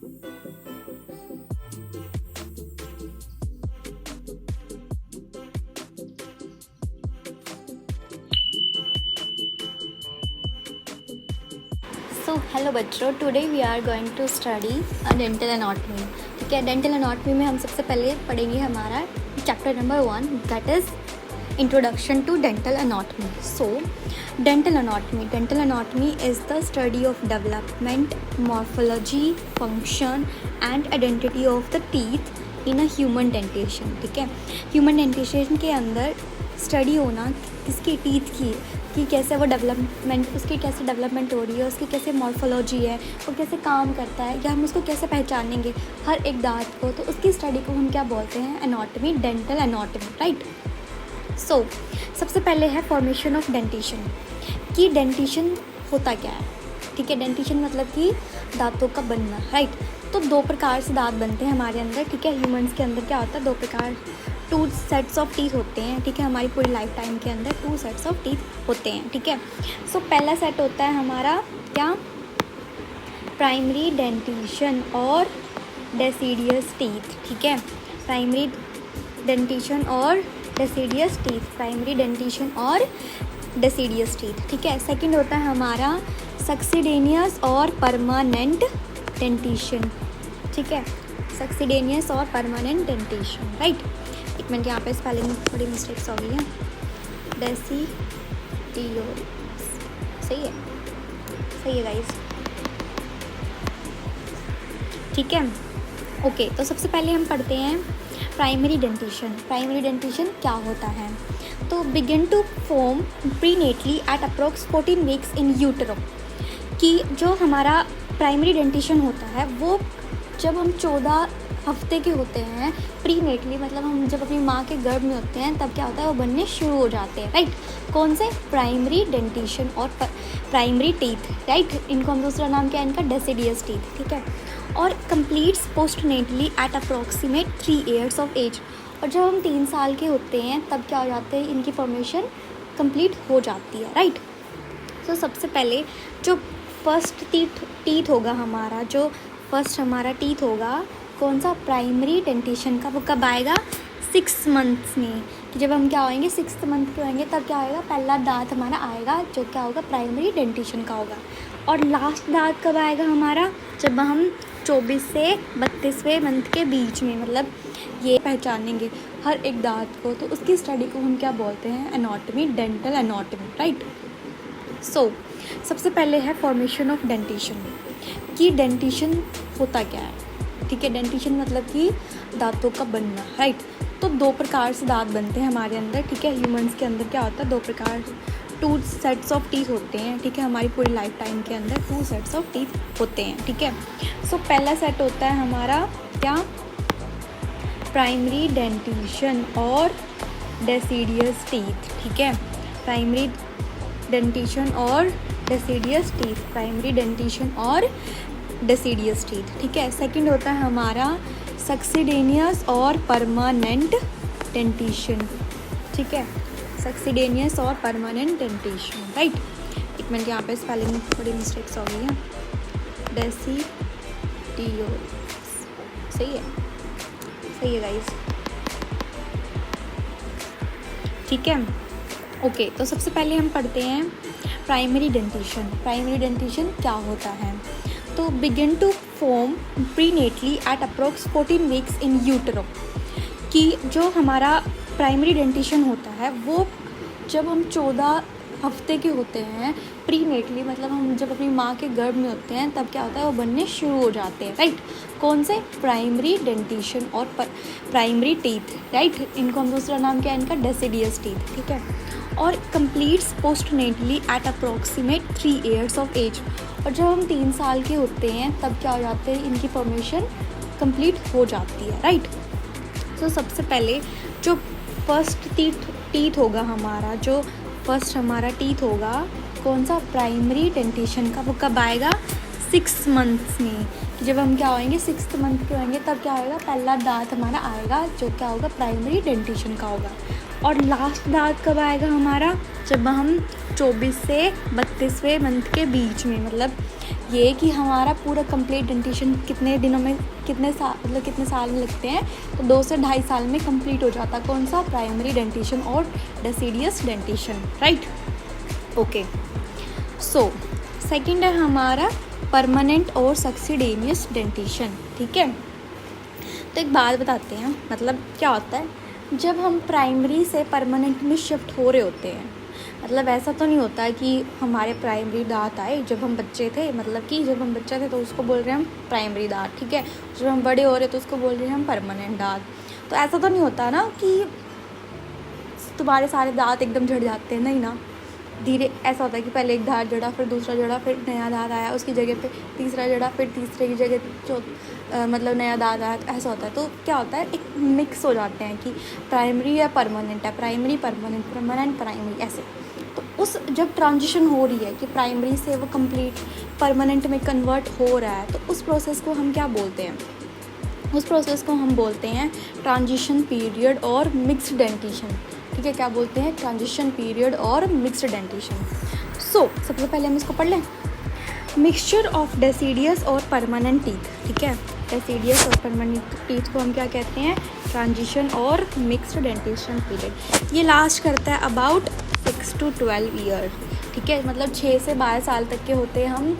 सो hello बच्चों, today we are going to study dental anatomy. ठीक है, डेंटल एनाटॉमी में हम सबसे पहले पढ़ेंगे हमारा chapter number 1, that is introduction to dental anatomy. So dental anatomy is the study of development, morphology, function and identity of the teeth in a human dentition. ठीक है, ह्यूमन डेंटेशन के अंदर स्टडी होना किसकी टीथ की, कि कैसे वो डेवलपमेंट, उसकी कैसे डेवलपमेंट हो रही है, उसकी कैसे मॉर्फोलॉजी है, वो कैसे काम करता है, या हम उसको कैसे पहचानेंगे हर एक दांत को, तो उसकी स्टडी को हम क्या बोलते हैं, एनाटॉमी, डेंटल एनाटॉमी, राइट। सो सबसे पहले है फॉर्मेशन ऑफ डेंटिशन, कि डेंटिशन होता क्या है। ठीक है, डेंटिशन मतलब कि दांतों का बनना, राइट। तो दो प्रकार से दांत बनते हैं हमारे अंदर। ठीक है, ह्यूमंस के अंदर क्या होता है, दो प्रकार, 2 सेट्स ऑफ टीथ होते हैं। ठीक है, हमारी पूरी लाइफ टाइम के अंदर 2 सेट्स ऑफ टीथ होते हैं। ठीक है, सो पहला सेट होता है हमारा क्या, प्राइमरी डेंटिशन और डेसिडियस टीथ। ठीक है, प्राइमरी डेंटिशन और डेसिडियस टीथ, प्राइमरी डेंटिशन और डेसिडियस टीथ। ठीक है, सेकंड होता है हमारा सक्सीडेनियस और परमानेंट डेंटिशन। ठीक है, सक्सीडेनियस और परमानेंट डेंटिशन, राइट। एक मिनट, यहाँ पे स्पेलिंग में थोड़ी मिस्टेक्स हो गई है, डेसिडियोस, सही है गाइस। ठीक है, ओके, तो सबसे पहले हम पढ़ते हैं प्राइमरी डेंटिशन। प्राइमरी डेंटिशन क्या होता है, तो begin to form prenatally at approx 14 weeks in utero, कि जो हमारा प्राइमरी डेंटिशन होता है वो जब हम 14 हफ्ते के होते हैं, प्रीनेटली मतलब हम जब अपनी माँ के गर्भ में होते हैं, तब क्या होता है, वो बनने शुरू हो जाते हैं, राइट। कौन से, प्राइमरी डेंटिशन और प्राइमरी टीथ, राइट। इनको हम दूसरा नाम क्या है इनका, डेसिडियस टीथ। ठीक है, और completes postnatally at approximate 3 years of age, और जब हम 3 साल के होते हैं तब क्या हो जाते हैं, इनकी फॉर्मेशन कंप्लीट हो जाती है, राइट। तो सबसे पहले जो फर्स्ट टीथ होगा हमारा, जो फर्स्ट हमारा टीथ होगा कौन सा, प्राइमरी डेंटिशन का, वो कब आएगा, 6 months में, कि जब हम क्या होएंगे, 6th month के होएंगे तब क्या होएगा, पहला दांत हमारा आएगा जो क्या होगा, प्राइमरी डेंटिशन का होगा। और लास्ट दांत कब आएगा हमारा, जब हम 24 से 32वें मंथ के बीच में, मतलब ये पहचानेंगे हर एक दांत को, तो उसकी स्टडी को हम क्या बोलते हैं, एनाटॉमी, डेंटल एनाटॉमी, राइट। सो सबसे पहले है फॉर्मेशन ऑफ डेंटिशन, कि डेंटिशन होता क्या है। ठीक है, डेंटिशन मतलब कि दांतों का बनना, राइट। तो 2 प्रकार से दांत बनते हैं हमारे अंदर। ठीक है, ह्यूमंस के अंदर क्या होता है, 2 प्रकार, 2 सेट्स ऑफ टीथ होते हैं। ठीक है, हमारी पूरी लाइफ टाइम के अंदर 2 सेट्स ऑफ टीथ होते हैं। ठीक है, सो पहला सेट होता है हमारा क्या, प्राइमरी डेंटिशन और डेसिडियस टीथ। ठीक है, प्राइमरी डेंटिशन और डेसिडियस टीथ, प्राइमरी डेंटिशन और डेसिडियस टीथ। ठीक है, सेकंड होता है हमारा सक्सीडेनियस और परमानेंट डेंटिशन। ठीक है, सक्सीडेनियस और परमानेंट डेंटिशन, राइट। एक मिनट, यहाँ पे स्पेलिंग में थोड़ी मिस्टेक्स हो गई है, डेसिडियोस, सही है गाइस। ठीक है, ओके, तो सबसे पहले हम पढ़ते हैं प्राइमरी डेंटिशन। प्राइमरी डेंटिशन क्या होता है, तो begin to form prenatally at approx 14 weeks in utero, कि जो हमारा प्राइमरी डेंटिशन होता है वो जब हम 14 हफ्ते के होते हैं, प्रीनेटली मतलब हम जब अपनी माँ के गर्भ में होते हैं, तब क्या होता है, वो बनने शुरू हो जाते हैं, राइट। कौन से, प्राइमरी डेंटिशन और प्राइमरी टीथ, राइट। इनको हम दूसरा नाम क्या है इनका, डेसिडियस टीथ। ठीक है, और completes postnatally at approximate 3 years of age, और जब हम 3 साल के होते हैं तब क्या हो जाते हैं, इनकी फॉर्मेशन कंप्लीट हो जाती है, राइट। तो सबसे पहले जो फर्स्ट टीथ होगा हमारा, जो फर्स्ट हमारा टीथ होगा कौन सा, प्राइमरी डेंटिशन का, वो कब आएगा, 6 months में, कि जब हम क्या होएंगे, 6th month के होएंगे तब क्या होएगा, पहला दांत हमारा आएगा जो क्या होगा, प्राइमरी डेंटिशन का होगा। और लास्ट दांत कब आएगा हमारा, जब हम 24 से 32वें मंथ के बीच में, मतलब ये कि हमारा पूरा कंप्लीट डेंटिशन कितने दिनों में, कितने साल में लगते हैं, तो 2 से 2.5 साल में कंप्लीट हो जाता है। कौन सा? प्राइमरी डेंटिशन और deciduous dentition, right. Okay, so second है हमारा परमानेंट और सक्सीडेनियस डेंटिशन, ठीक है। तो एक बात बताते हैं, मतलब क्या होता है जब हम प्राइमरी से परमानेंट में शिफ्ट हो रहे होते हैं। मतलब ऐसा तो नहीं होता है कि हमारे प्राइमरी दांत आए जब हम बच्चे थे, मतलब कि जब हम बच्चे थे तो उसको बोल रहे हैं हम प्राइमरी दांत, ठीक है। जब हम बड़े हो रहे तो उसको बोल रहे हैं हम परमानेंट दांत। तो ऐसा तो नहीं होता ना कि तुम्हारे सारे दांत एकदम झड़ जाते हैं, नहीं ना। धीरे ऐसा होता है कि पहले एक दांत जड़ा, फिर दूसरा जड़ा, फिर नया दांत आया, उसकी जगह पे तीसरा जड़ा, फिर तीसरे की जगह मतलब नया दांत आया, तो ऐसा होता है। तो क्या होता है, एक मिक्स हो जाते हैं कि प्राइमरी या परमानेंट है, प्राइमरी परमानेंट, परमानेंट प्राइमरी, ऐसे। तो उस जब ट्रांजिशन हो रही है कि प्राइमरी से वो कंप्लीट परमानेंट में कन्वर्ट हो रहा है, तो उस प्रोसेस को हम क्या बोलते हैं? उस प्रोसेस को हम बोलते हैं ट्रांजिशन पीरियड और मिक्स्ड डेंटिशन, ठीक है। क्या बोलते हैं? ट्रांजिशन पीरियड और मिक्स्ड डेंटिशन। सो सबसे पहले हम इसको पढ़ लें। मिक्सचर ऑफ डेसिडियस और परमानेंट टीथ, ठीक है। डेसिडियस और परमानेंट टीथ को हम क्या कहते हैं? ट्रांजिशन और मिक्स्ड डेंटिशन पीरियड। ये लास्ट करता है अबाउट 6 to 12 ईयर, ठीक है। मतलब 6 से 12 साल तक के होते हैं हम।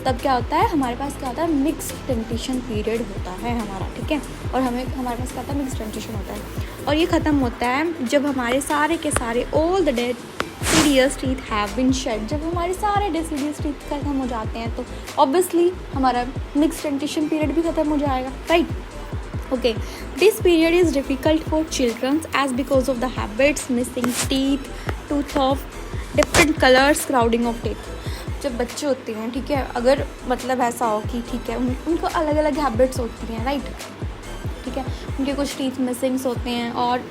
तब क्या होता है हमारे पास, क्या होता है? मिक्स्ड डेंटिशन पीरियड होता है हमारा, ठीक है। और हमारे पास क्या होता है? मिक्स्ड डेंटिशन होता है। और ये ख़त्म होता है जब हमारे सारे के सारे all the deciduous teeth have been shed. जब हमारे सारे डेसिडियस टीथ खत्म हो जाते हैं तो ऑब्वियसली हमारा मिक्स्ड डेंटिशन पीरियड भी ख़त्म हो जाएगा, right. Okay, this period is difficult for children as because of the habits, missing teeth, tooth of different colors, crowding of teeth. जब बच्चे होते हैं, ठीक है, अगर मतलब ऐसा हो कि ठीक है उनको अलग अलग हैबिट्स होती हैं, राइट, ठीक है। उनके कुछ टीथ मिसिंग्स होते हैं और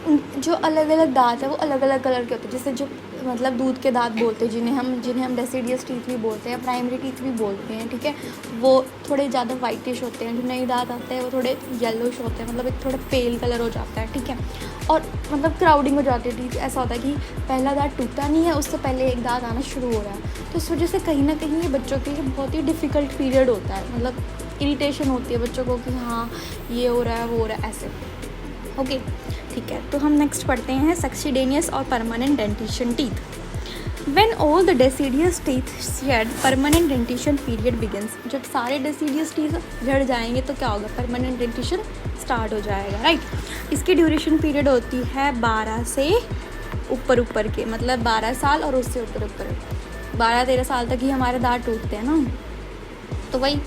जो अलग अलग दांत है वो अलग अलग कलर के होते हैं। जैसे जो मतलब दूध के दांत बोलते हैं, जिन्हें हम डेसिडियस टीथ भी बोलते हैं, प्राइमरी टीथ भी बोलते हैं, ठीक है। वो थोड़े ज़्यादा वाइटिश होते हैं। जो नए दांत आते हैं वो थोड़े येलोइश होते हैं, मतलब एक थोड़ा पेल कलर हो जाता है, ठीक है। और मतलब क्राउडिंग हो जाती है टीथ। ऐसा होता है कि पहला दांत टूटा नहीं है, उससे पहले एक दांत आना शुरू हो रहा है। तो इस वजह से कहीं ना कहीं ये बच्चों के लिए बहुत ही डिफ़िकल्ट पीरियड होता है। मतलब इरिटेशन होती है बच्चों को कि हाँ ये हो रहा है, वो हो रहा है, ऐसे। ओके, ठीक है। तो हम नेक्स्ट पढ़ते हैं सक्सीडेनियस और permanent dentition teeth. When all the deciduous teeth shed, permanent dentition period begins. जब सारे डेसिडियस टीथ झड़ जाएंगे तो क्या होगा? परमानेंट डेंटिशन स्टार्ट हो जाएगा, राइट। इसकी ड्यूरेशन पीरियड होती है 12 से ऊपर के, मतलब 12 साल और उससे ऊपर 12-13 साल तक ही हमारे दांत टूटते हैं ना। तो वही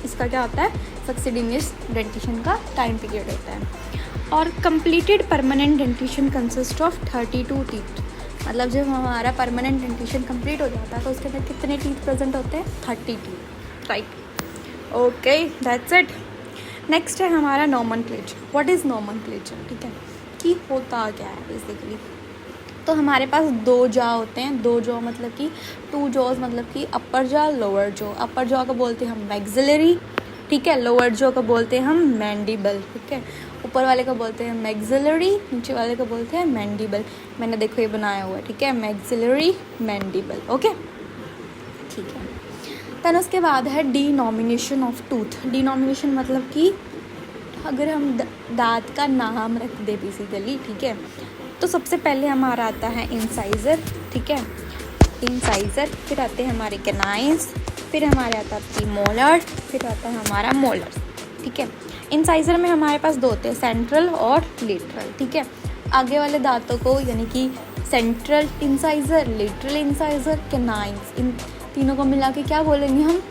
इसका क्या होता है? सक्सीडेनियस डेंटिशन का टाइम पीरियड होता है। और completed permanent dentition consist of 32 teeth. मतलब जब हमारा परमानेंट डेंटिशन कंप्लीट हो जाता है तो उसके अंदर कितने टीथ प्रेजेंट होते हैं? 30 teeth, right. Okay, that's it. Next है हमारा नॉमेनक्लेचर। व्हाट इज़ नॉमेनक्लेचर, ठीक है, कि होता क्या है बेसिकली। तो हमारे पास 2 जॉ होते हैं। 2 जॉ मतलब कि 2 जॉज, मतलब कि अपर जॉ, लोअर जॉ। अपर जॉ को बोलते हैं हम मैक्सिलरी, ठीक है। लोअर जॉ को बोलते हैं हम मैंडिबल, ठीक है। ऊपर वाले को बोलते हैं मैक्सिलरी, नीचे वाले को बोलते हैं मैंडिबल। मैंने देखो ये बनाया हुआ है, ठीक है, मैक्सिलरी मैंडिबल, ओके, ठीक है। देन उसके बाद है डिनोमिनेशन ऑफ टूथ। डिनोमिनेशन मतलब कि अगर हम दांत का नाम रख दे बेसिकली, ठीक है। तो सबसे पहले हमारा आता है इंसाइज़र, ठीक है, इंसाइज़र। फिर आते हैं हमारे कैनाइन्स, फिर हमारे आता है प्रीमोलर, फिर आता है हमारा मोलर, ठीक है। इंसाइज़र में हमारे पास 2 होते हैं, सेंट्रल और लेटरल, ठीक है। आगे वाले दांतों को यानी कि central incisor, lateral incisor, canines, इन तीनों को मिला के क्या बोलेंगे हम?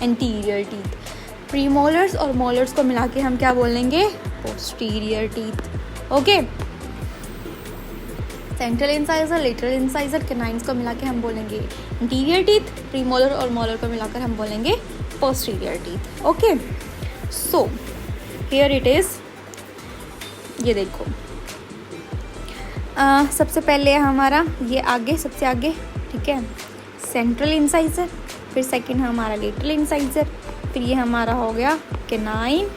Anterior teeth. प्रीमोलर्स और मोलर्स को मिला के हम क्या बोलेंगे? Posterior teeth, okay. Central incisor, lateral incisor, canines को मिला के हम बोलेंगे इंटीरियर टीथ। प्रीमोलर और मोलर को मिलाकर हम बोलेंगे posterior teeth, okay. So here it is, ये देखो, सबसे पहले हमारा ये आगे, सबसे आगे, ठीक है, सेंट्रल इंसाइज़र। फिर सेकंड हमारा लेटरल इंसाइज़र। फिर ये हमारा हो गया कैनाइन।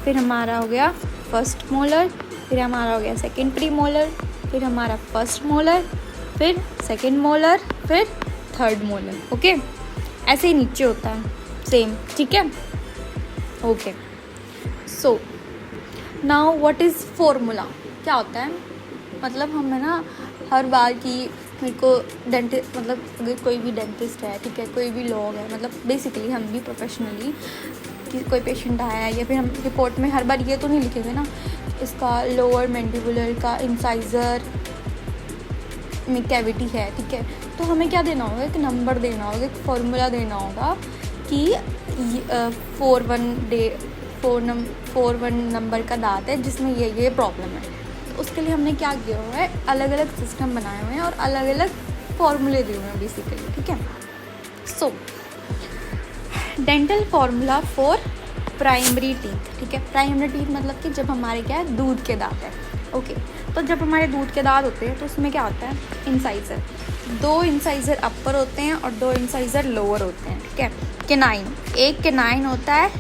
फिर हमारा हो गया फर्स्ट मोलर। फिर हमारा हो गया सेकंड प्रीमोलर। फिर हमारा फर्स्ट मोलर, फिर सेकंड मोलर, फिर थर्ड मोलर, ओके। ऐसे ही नीचे होता है सेम, ठीक है। Okay, so now what is formula, क्या होता है, मतलब हमें ना हर बार की मेरे को डेंटिस्ट, मतलब अगर कोई भी डेंटिस्ट है, ठीक है, कोई भी लोग है, मतलब बेसिकली हम भी प्रोफेशनली कि कोई पेशेंट आया है, या फिर हम रिपोर्ट में हर बार ये तो नहीं लिखेंगे ना इसका लोअर मैंडिबुलर का इंसाइज़र में कैविटी है, ठीक है, तो हमें क्या देना होगा, एक नंबर देना होगा, एक फॉर्मूला देना होगा कि 41 नंबर का दांत है जिसमें ये प्रॉब्लम है। तो उसके लिए हमने क्या किया हुआ है, अलग अलग सिस्टम बनाए हुए हैं और अलग अलग फॉर्मूले दिए हुए हैं बेसिकली, ठीक है। So dental formula for primary teeth, ठीक है। प्राइमरी टीथ मतलब कि जब हमारे क्या है, दूध के दांत है, ओके। तो जब हमारे दूध के दांत होते हैं तो उसमें क्या होता है, इंसाइज़र, 2 इंसाइज़र अपर होते हैं और 2 इंसाइज़र लोअर होते हैं, ठीक है। केनाइन, एक केनाइन होता है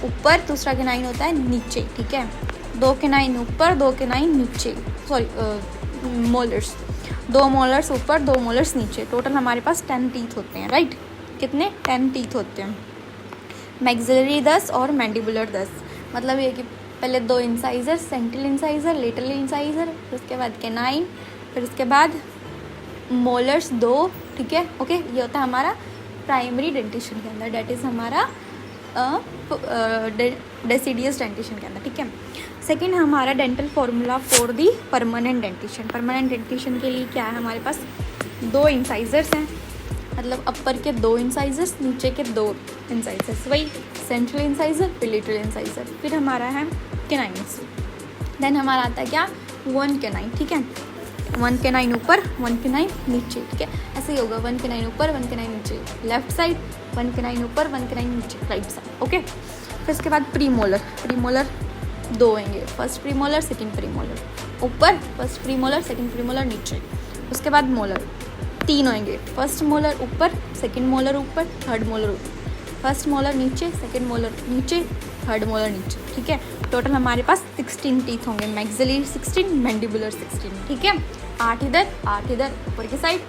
ऊपर, दूसरा केनाइन होता है नीचे, ठीक है। 2 केनाइन ऊपर, 2 केनाइन नीचे, सॉरी मोलर्स, 2 मोलर्स ऊपर, 2 मोलर्स नीचे, टोटल हमारे पास 10 टीथ होते हैं, राइट। कितने, 10 टीथ होते हैं। मैक्सिलरी 10 और मैंडिबुलर 10, मतलब ये कि पहले 2 incisor, central incisor, lateral incisor, फिर उसके बाद केनाइन, फिर उसके बाद मोलर्स 2, ठीक है, ओके। ये होता है हमारा प्राइमरी डेंटिशन के अंदर, डेट इज़ हमारा डेसिडियस डेंटिशन के अंदर, ठीक है। सेकंड हमारा dental formula for the permanent dentition. Permanent dentition के लिए क्या है, हमारे पास 2 इंसाइज़र्स हैं, मतलब अपर के 2 इंसाइज़र्स, नीचे के 2 इंसाइज़र्स, वही सेंट्रल इंसाइज़र फिर लेटरल इंसाइज़र, फिर हमारा है केनाइन्स, देन हमारा आता है क्या, 1 केनाइन, ठीक है। 1 केनाइन ऊपर, 1 केनाइन नीचे, ठीक है, ऐसे ही होगा, 1 केनाइन ऊपर, 1 केनाइन नीचे लेफ्ट साइड, 1 केनाइन ऊपर, 1 केनाइन नीचे राइट साइड, ओके। फिर उसके बाद प्रीमोलर, प्रीमोलर 2 होंगे, फर्स्ट प्रीमोलर, सेकंड प्रीमोलर ऊपर, फर्स्ट प्रीमोलर, सेकंड प्रीमोलर नीचे। उसके बाद मोलर 3 होंगे, फर्स्ट मोलर ऊपर, सेकंड मोलर ऊपर, थर्ड मोलर ऊपर, फर्स्ट मोलर नीचे, सेकंड मोलर नीचे, थर्ड मोलर नीचे, ठीक है। टोटल हमारे पास 16 टीथ होंगे, मैक्सिलरी 16, मैंडिबुलर 16, ठीक है। 8 इधर, 8 इधर ऊपर की साइड,